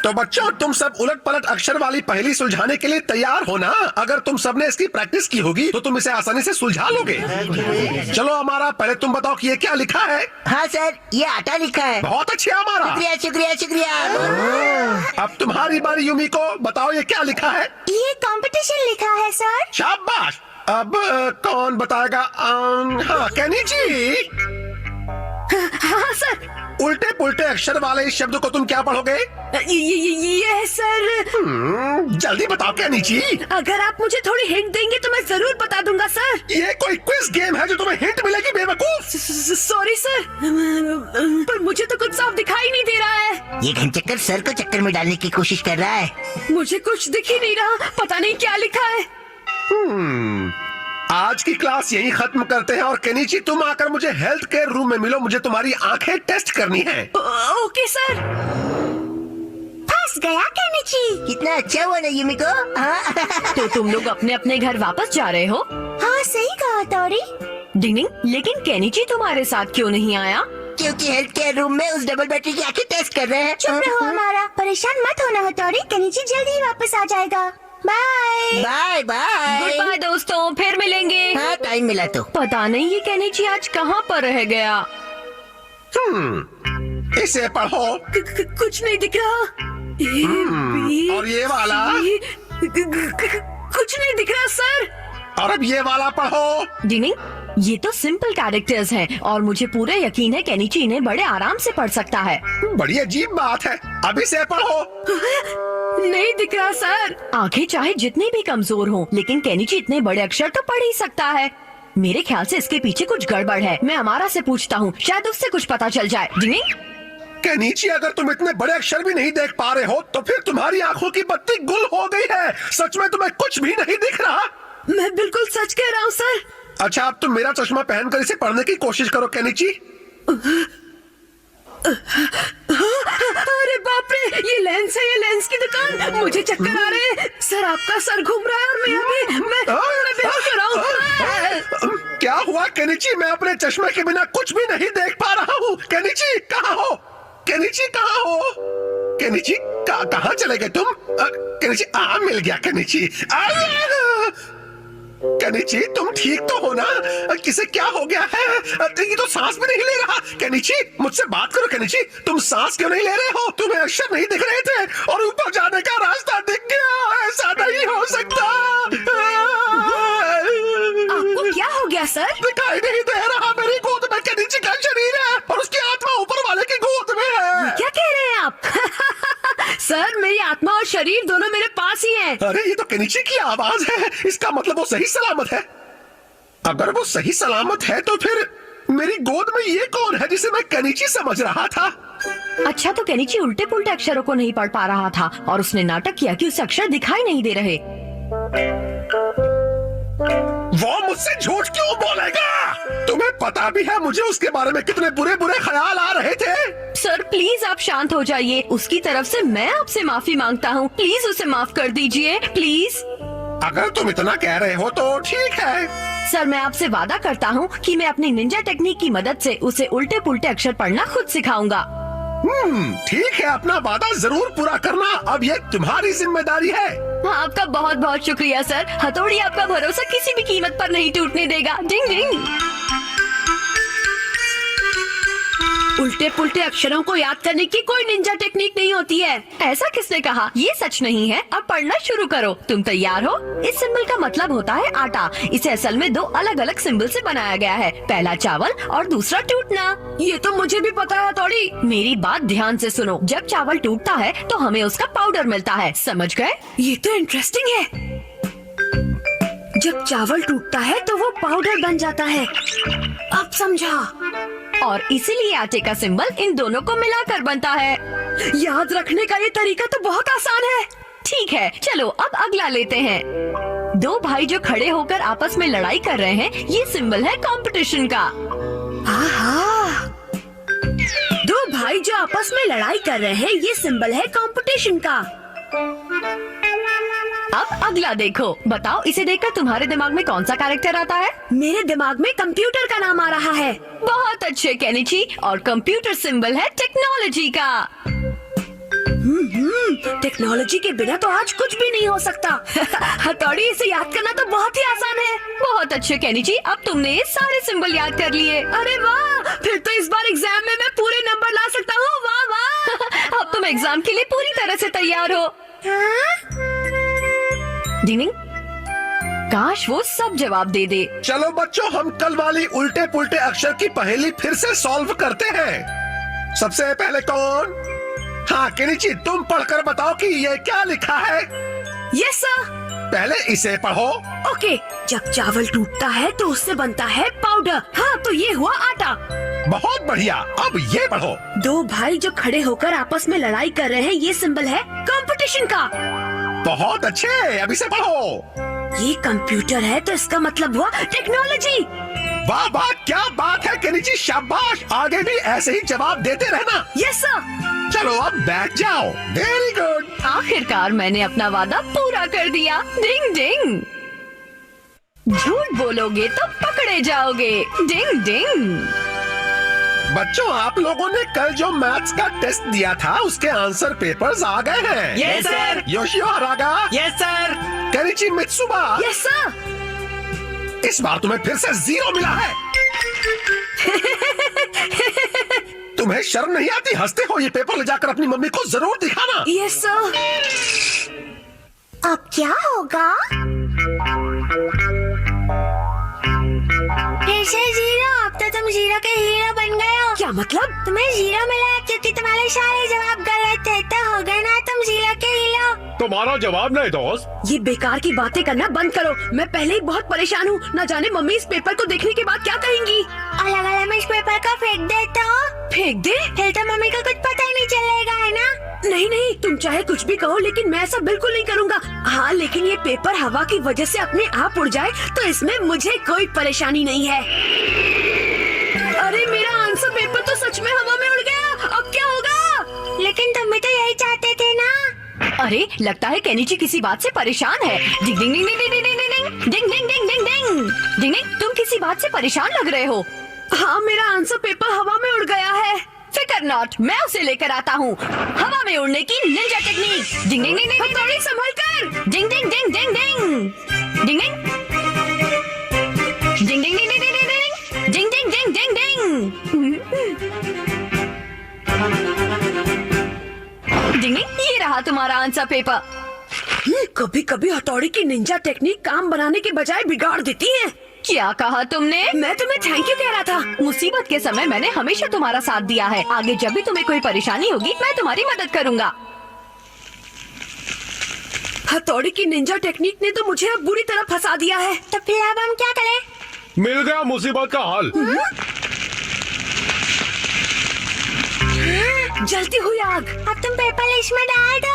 तो बच्चों, तुम सब उलट पलट अक्षर वाली पहेली सुलझाने के लिए तैयार हो ना? अगर तुम सबने इसकी प्रैक्टिस की होगी तो तुम इसे आसानी से सुलझा लोगे। चलो हमारा, पहले तुम बताओ कि ये क्या लिखा है। हाँ सर, ये आटा लिखा है। बहुत अच्छे हमारा। शुक्रिया शुक्रिया शुक्रिया। अब तुम्हारी बारी युमिको, बताओ ये क्या लिखा है। ये कंपटीशन लिखा है सर। शाबाश। अब कौन बताएगा? हाँ, कैनी जी। हाँ सर। उल्टे पुल्टे अक्षर वाले इस शब्द को तुम क्या पढ़ोगे? ये सर। जल्दी बताओ कैनी जी। अगर आप मुझे थोड़ी हिंट देंगे तो मैं जरूर बता दूंगा सर। ये कोई क्विज गेम है जो तुम्हें हिंट मिलेगी बेवकूफ? सॉरी सर, पर मुझे तो कुछ साफ दिखाई नहीं दे रहा है। ये घन चक्कर सर को चक्कर में डालने की कोशिश कर रहा है। मुझे कुछ दिख ही नहीं रहा, पता नहीं क्या लिखा है। आज की क्लास यहीं खत्म करते हैं और केनिची तुम आकर मुझे हेल्थ केयर रूम में मिलो, मुझे तुम्हारी आंखें टेस्ट करनी है। Okay sir. फंस गया केनिची। कितना अच्छा हुआ ना युमिको। हाँ। तो तुम लोग अपने अपने घर वापस जा रहे हो? हाँ सही कहा तोरी। डिंग, लेकिन केनिची तुम्हारे साथ क्यों नहीं आया? क्योंकि हेल्थ केयर रूम में उस डबल बैटरी की आंखें टेस्ट कर रहे हैं। चुप रहो हमारा, परेशान मत होना हो तोरी, केनिची जल्दी ही वापस आ जाएगा। Bye bye bye. Goodbye दोस्तों, फिर मिलेंगे। हाँ, टाइम मिला तो। पता नहीं ये केनिची आज कहाँ पर रह गया। इसे पढ़ो। कुछ नहीं दिख रहा। और ये वाला? कुछ नहीं दिख रहा सर। और अब ये वाला पढ़ो। डिनिंग, ये तो सिंपल कैरेक्टर्स हैं और मुझे पूरा यकीन है केनिची इन्हें बड़े आराम से पढ़ सकता है। बड़ी अजीब बात है, अब इसे पढ़ो। नहीं दिख रहा सर। आंखें चाहे जितनी भी कमजोर हों, लेकिन केनिची इतने बड़े अक्षर तो पढ़ ही सकता है। मेरे ख्याल से इसके पीछे कुछ गड़बड़ है। मैं अमारा से पूछता हूँ, शायद उससे कुछ पता चल जाए। डिनिंग, केनिची, अगर तुम इतने बड़े अक्षर भी नहीं देख पा रहे हो तो फिर तुम्हारी आंखों की बत्ती गुल हो गई है। सच में तुम्हें कुछ भी नहीं दिख रहा? मैं बिल्कुल सच कह रहा हूँ सर। अच्छा, अब तुम मेरा चश्मा पहनकर इसे पढ़ने की कोशिश करो केनिची। अरे बाप रे, ये लेंस है, ये लेंस की दुकान। मुझे चक्कर आ रहे हैं सर, आपका सर घूम रहा है और मैं बेहोश हो रहा हूँ। क्या हुआ केनिची? मैं अपने चश्मे के बिना कुछ भी नहीं देख पा रहा हूँ। केनिची कहाँ हो? केनिची कहाँ हो? केनिची कहाँ चले गए तुम? केनिची, मिल गया केनिची। केनिची, तुम ठीक तो हो ना? किसे क्या हो गया है? ये तो सांस भी नहीं ले रहा। केनिची, मुझसे बात करो केनिची। तुम सांस क्यों नहीं ले रहे हो? तुम्हें अक्षर नहीं दिख रहे थे और ऊपर जाने का रास्ता दिख गया। ऐसा नहीं हो सकता। आपको क्या हो गया सर? दिखाई नहीं दे रहा। मेरी गोद में केनिची का शरीर है और उसकी आत्मा ऊपर वाले की गोद में है। क्या कह रहे हैं आप? सर, मेरी आत्मा और शरीर दोनों मेरे पास ही हैं। अरे, ये तो केनिची की आवाज है। इसका मतलब वो सही सलामत है। अगर वो सही सलामत है तो फिर मेरी गोद में ये कौन है जिसे मैं केनिची समझ रहा था? अच्छा, तो केनिची उल्टे पुल्टे अक्षरों को नहीं पढ़ पा रहा था और उसने नाटक किया कि उसे अक्षर दिखाई नहीं दे रहे। वो मुझसे झूठ क्यों बोलेगा? तुम्हें पता भी है मुझे उसके बारे में कितने बुरे बुरे ख्याल आ रहे थे। सर प्लीज आप शांत हो जाइए। उसकी तरफ से मैं आपसे माफी मांगता हूँ। प्लीज उसे माफ कर दीजिए, प्लीज। अगर तुम इतना कह रहे हो तो ठीक है। सर, मैं आपसे वादा करता हूँ कि मैं अपनी निंजा टेक्निक की मदद से उसे उल्टे पुल्टे अक्षर पढ़ना खुद सिखाऊंगा। ठीक है, अपना वादा जरूर पूरा करना। अब ये तुम्हारी जिम्मेदारी है। आपका बहुत बहुत शुक्रिया सर। हथौड़ी आपका भरोसा किसी भी कीमत पर नहीं टूटने देगा। डिंग डिंग। उल्टे पुल्टे अक्षरों को याद करने की कोई निंजा टेक्निक नहीं होती है। ऐसा किसने कहा? ये सच नहीं है। अब पढ़ना शुरू करो। तुम तैयार हो? इस सिंबल का मतलब होता है आटा। इसे असल में दो अलग अलग सिंबल से बनाया गया है। पहला चावल और दूसरा टूटना। ये तो मुझे भी पता है थोड़ी। मेरी बात ध्यान से सुनो। जब चावल टूटता है तो हमें उसका पाउडर मिलता है। समझ गए? ये तो इंटरेस्टिंग है। जब चावल टूटता है तो वो पाउडर बन जाता है। अब समझा। और इसीलिए आटे का सिंबल इन दोनों को मिलाकर बनता है। याद रखने का ये तरीका तो बहुत आसान है। ठीक है, चलो अब अगला लेते हैं। दो भाई जो खड़े होकर आपस में लड़ाई कर रहे हैं, ये सिंबल है कंपटीशन का। आहा। दो भाई जो आपस में लड़ाई कर रहे हैं, ये सिंबल है कंपटीशन का। अब अगला देखो। बताओ, इसे देखकर तुम्हारे दिमाग में कौन सा कैरेक्टर आता है? मेरे दिमाग में कंप्यूटर का नाम आ रहा है। बहुत अच्छे केनिची। और कंप्यूटर सिंबल है टेक्नोलॉजी का। टेक्नोलॉजी के बिना तो आज कुछ भी नहीं हो सकता। हथौड़ी, इसे याद करना तो बहुत ही आसान है। बहुत अच्छे केनी जी, अब तुमने ये सारे सिंबल याद कर लिए। अरे वाह, फिर तो इस बार एग्जाम में मैं पूरे नंबर ला सकता हूँ। वाह वाह, अब तुम एग्जाम के लिए पूरी तरह से तैयार हो। डिंग, काश वो सब जवाब दे दे। चलो बच्चों, हम कल वाली उल्टे पुल्टे अक्षर की पहेली फिर से सॉल्व करते हैं। सबसे पहले कौन? हाँ केनिची, तुम पढ़कर बताओ कि ये क्या लिखा है। Yes sir. पहले इसे पढ़ो। ओके, जब चावल टूटता है तो उससे बनता है पाउडर। हाँ, तो ये हुआ आटा। बहुत बढ़िया, अब ये पढ़ो। दो भाई जो खड़े होकर आपस में लड़ाई कर रहे हैं, ये सिंबल है कंपटीशन का। बहुत अच्छे, अब इसे पढ़ो। ये कंप्यूटर है तो इसका मतलब हुआ टेक्नोलॉजी। वाह वाह, क्या बात है केनिची, शाबाश। आगे भी ऐसे ही जवाब देते रहना। Yes sir. चलो अब बैठ जाओ। Very good. आखिरकार मैंने अपना वादा पूरा कर दिया। डिंग डिंग। झूठ बोलोगे तो पकड़े जाओगे। डिंग डिंग। बच्चों, आप लोगों ने कल जो मैथ्स का टेस्ट दिया था उसके आंसर पेपर्स आ गए हैं। Yes sir. Yoshio Haraga. Yes sir. Kenichi Mitsuba. Yes sir. इस बार तुम्हें फिर से 0 मिला है। तुम्हें शर्म नहीं आती? हंसते हो? ये पेपर ले जाकर अपनी मम्मी को जरूर दिखाना। Yes sir. अब क्या होगा? फिर से 0। अब तो तुम 0 के हीरो बन गए हो। क्या मतलब? तुम्हें 0 मिला है क्योंकि तुम्हारे सारे जवाब गलत थे, तो हो गए ना तुम 0 के हीरो। तुम्हारा जवाब नहीं दोस्त। ये बेकार की बातें करना बंद करो। मैं पहले ही बहुत परेशान हूँ। न जाने मम्मी इस पेपर को देखने के बाद क्या कहेंगी। और अगर मैं इस पेपर को फेंक दे तो? फेंक दे? फिर तो मम्मी को कुछ पता ही नहीं चलेगा, है ना? नहीं नहीं, तुम चाहे कुछ भी कहो, लेकिन मैं ऐसा बिल्कुल नहीं करूँगा। हाँ, लेकिन ये पेपर हवा की वजह से अपने आप उड़ जाए तो इसमें मुझे कोई परेशानी नहीं है। अरे मेरा आंसर पेपर तो सच में हवा में उड़ गया। अब क्या होगा? लेकिन तुम भी तो यही चाहते थे ना? अरे लगता है केनिची किसी बात से परेशान है। डिंग डिंग डिंग डिंग डिंग डिंग डिंग डिंग डिंग डिंग डिंग डिंग डिंग डिंग। तुम किसी बात से परेशान लग रहे हो। हाँ, मेरा आंसर पेपर हवा में उड़ गया है। फिकर नॉट, मैं उसे लेकर आता हूँ। हवा में उड़ने की निंजा टेक्निक। डिंग डिंग डिंग डिंग, थोड़ी संभल कर। डिंग डिंग डिंग डिंग डिंग डिंग डिंग डिंग डिंग डिंग डिंग डिंग डिंग डिंग डिंग डिंग डिंग। ये रहा तुम्हारा आंसर पेपर। कभी कभी हथौड़ी की निंजा टेक्निक काम बनाने के बजाय बिगाड़ देती है। क्या कहा तुमने? मैं तुम्हें थैंक यू कह रहा था। मुसीबत के समय मैंने हमेशा तुम्हारा साथ दिया है। आगे जब भी तुम्हें कोई परेशानी होगी मैं तुम्हारी मदद करूंगा। हथौड़ी की निंजा टेक्निक ने तो मुझे अब बुरी तरह फंसा दिया है। तो फिर अब हम क्या करें? मिल गया मुसीबत का हल। जलती हुई आग। अब तुम पेपर लिस्ट में डाल दो।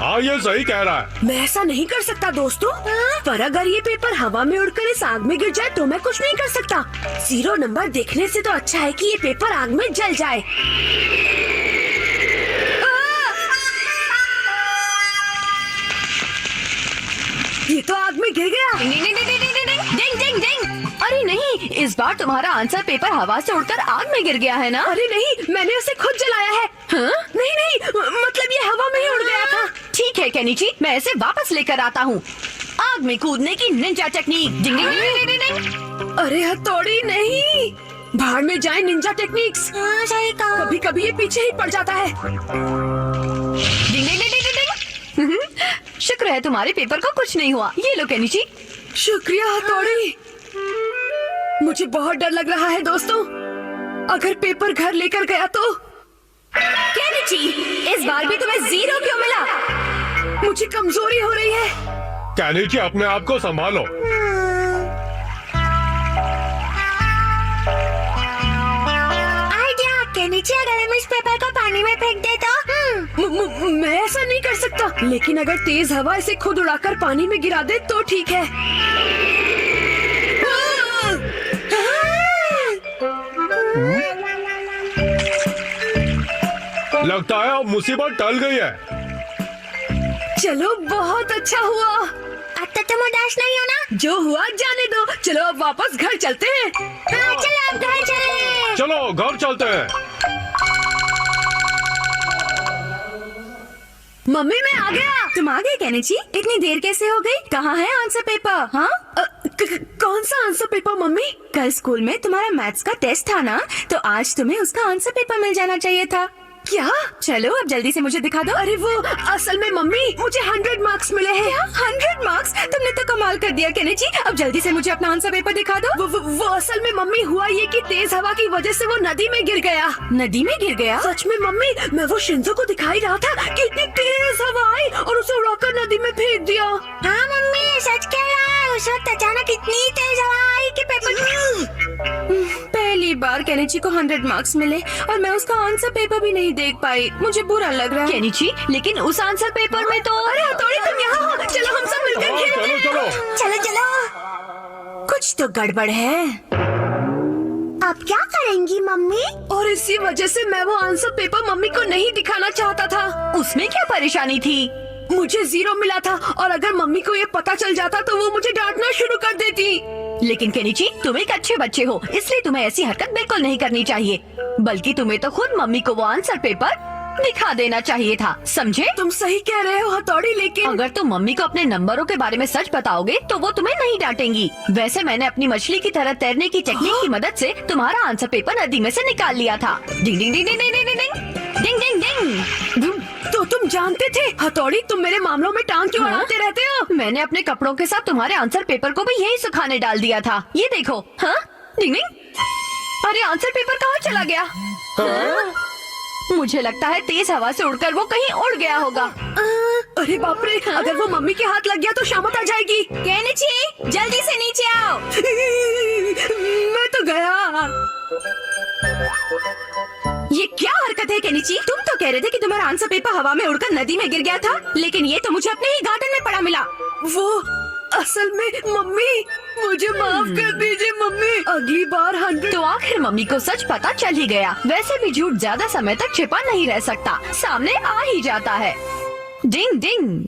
हाँ, ये सही कह रहा है। मैं ऐसा नहीं कर सकता दोस्तों। पर अगर ये पेपर हवा में उड़कर इस आग में गिर जाए तो मैं कुछ नहीं कर सकता। 0 नंबर देखने से तो अच्छा है कि ये पेपर आग में जल जाए। ये तो आग में गिर गया। डिंग डिंग डिंग डिंग डिंग डिंग डिंग डिंग। अरे नहीं, इस बार तुम्हारा आंसर पेपर हवा से उड़कर आग में गिर गया है ना? अरे नहीं, मैंने उसे खुद जलाया है। हाँ? नहीं नहीं, मतलब ये हवा में ही उड़ गया था। ठीक है केनिची, मैं इसे वापस लेकर आता हूँ। आग में कूदने की निंजा टेक्निक। डिंग डिंग डिंग डिंग डिंग। अरे हथौड़ी नहीं, भाड़ में जाए निंजा टेक्निक्स। हाँ, सही कहा। कभी कभी ये पीछे ही पड़ जाता है। डिंग डिंग डिंग डिंग डिंग। शुक्र है तुम्हारे पेपर को कुछ नहीं हुआ। ये लो केनिची। शुक्रिया हथौड़ी। मुझे बहुत डर लग रहा है दोस्तों। अगर पेपर घर लेकर गया तो? केनिची, इस बार भी तुम्हें 0 क्यों मिला? मुझे कमजोरी हो रही है। केनिची, अपने आप को संभालो। आइडिया। केनिची, अगर हम इस पेपर को पानी में फेंक दे तो? मैं ऐसा नहीं कर सकता, लेकिन अगर तेज हवा इसे खुद उड़ाकर पानी में गिरा दे तो ठीक है। लगता है अब मुसीबत टल गई है। चलो, बहुत अच्छा हुआ। अब तो तुम उदास नहीं हो ना? जो हुआ जाने दो। चलो अब वापस घर चलते हैं। हाँ, चलो अब घर चले। चलो घर चलते हैं। मम्मी मैं आ गया। तुम आ गए केनिची? इतनी देर कैसे हो गई? कहाँ है आंसर पेपर? हाँ, कौन सा आंसर पेपर मम्मी? कल स्कूल में तुम्हारा मैथ्स का टेस्ट था ना, तो आज तुम्हें उसका आंसर पेपर मिल जाना चाहिए था। क्या? चलो अब जल्दी से मुझे दिखा दो। अरे वो असल में मम्मी मुझे 100 मार्क्स मिले हैं। 100 मार्क्स? तुमने तो कमाल कर दिया केनिची। अब जल्दी से मुझे अपना आंसर पेपर दिखा दो। वो असल में मम्मी हुआ ये कि तेज हवा की वजह से वो नदी में गिर गया। नदी में गिर गया? सच में मम्मी, मैं वो शिंजो को दिखाई रहा था कि इतनी तेज हवा आई और उसे उड़ाकर नदी में फेंक दिया। हाँ मम्मी सच कह रहा है, उस वक्त अचानक इतनी तेज हवा आई कि पेपर पहली बार केनिची को 100 मार्क्स मिले और मैं उसका आंसर पेपर भी नहीं देख पाई। मुझे बुरा लग रहा है। केनिची, लेकिन उस आंसर पेपर में तो अरे हथौड़ी तुम यहाँ हो, चलो हम सब मिलकर खेलते हैं। चलो चलो चलो, कुछ तो गड़बड़ है। अब क्या करेंगी मम्मी? और इसी वजह से मैं वो आंसर पेपर मम्मी को नहीं दिखाना चाहता था। उसमें क्या परेशानी थी? मुझे 0 मिला था और अगर मम्मी को ये पता चल जाता तो वो मुझे डांटना शुरू कर देती। लेकिन केनिची, तुम एक अच्छे बच्चे हो, इसलिए तुम्हें ऐसी हरकत बिल्कुल नहीं करनी चाहिए। बल्कि तुम्हें तो खुद मम्मी को वो आंसर पेपर दिखा देना चाहिए था, समझे? तुम सही कह रहे हो हथौड़ी, लेकिन अगर तुम मम्मी को अपने नंबरों के बारे में सच बताओगे तो वो तुम्हें नहीं डांटेंगी। वैसे मैंने अपनी मछली की तरह तैरने की टेक्निक की मदद से तुम्हारा आंसर पेपर नदी में से निकाल लिया था। डिंग डिंग डिंग डिंग डिंग डिंग डिंग डिंग डिंग डिंग। तो तुम जानते थे हथौड़ी, तुम मेरे मामलों में टांग क्यों अड़ाते रहते हो? मैंने अपने कपड़ों के साथ तुम्हारे आंसर पेपर को भी यही सुखाने डाल दिया था। ये देखो। हाँ, डिंग डिंग। अरे आंसर पेपर कहाँ चला गया? हाँ? मुझे लगता है तेज हवा से उड़कर वो कहीं उड़ गया होगा। अरे बाप रे, अगर वो मम्मी के हाथ लग गया तो शामत आ जाएगी। केनिची जल्दी से नीचे आओ। मैं तो गया। ये क्या हरकत है केनिची? तुम तो कह रहे थे कि तुम्हारा आंसर पेपर हवा में उड़कर नदी में गिर गया था, लेकिन ये तो मुझे अपने ही गार्डन में पड़ा मिला। वो असल में मम्मी, मुझे माफ कर दीजिए मम्मी। अगली बार 100। तो आखिर मम्मी को सच पता चल ही गया। वैसे भी झूठ ज्यादा समय तक छिपा नहीं रह सकता, सामने आ ही जाता है। डिंग डिंग।